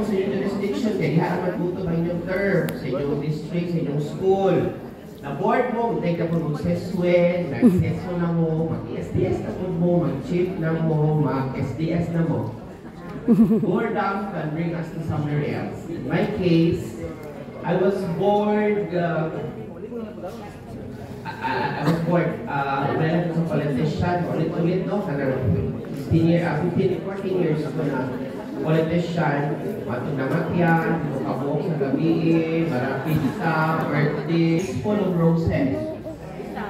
sa inyong jurisdiction, kaya diha naman buto ng inyong term, sa inyong district, sa inyong school. Na board mo, take na po mag-seswen, nag-seso na mo, mag-SDS na po mo, mag-chief na mo, mag-SDS na mo. Boredom can bring us to somewhere else. In my case, I was bored, relative sa politician, ulit-ulit, no? 14 years ako na politician, matinamatyan, mukabok sa gabi, marapid sa birthday, full of roses.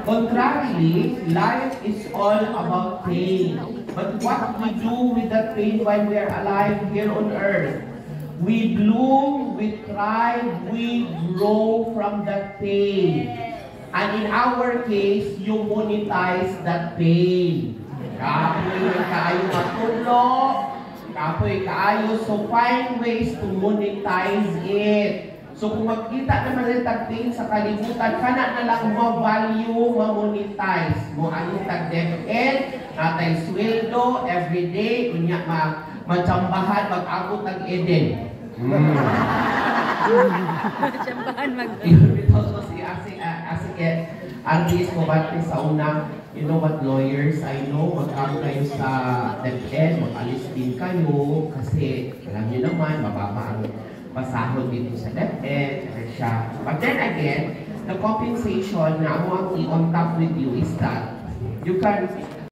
Contrarily, life is all about pain. But what we do with that pain while we are alive here on earth? We bloom, we thrive, we grow from that pain. And in our case, you monetize that pain. Kapoy kaayo matulo, kapoy kaayo, so find ways to monetize it. So kung magkita naman ng tag-pain sa kalibutan, kana na lang ma-value, ma-monetize. Mo ang tag-DepEd, natay sweldo, everyday, kunya matsambahan, mag-abot ng Eden. Matsambahan Ito si RDS mo bati sa una, you know what lawyers, I know, mag-amo kayo sa DepEd, mag-alis din kayo, kasi alam nyo naman, mababa ang pasahod dito sa DepEd, siya. But then again, the compensation na mo ang i-on top with you is that you can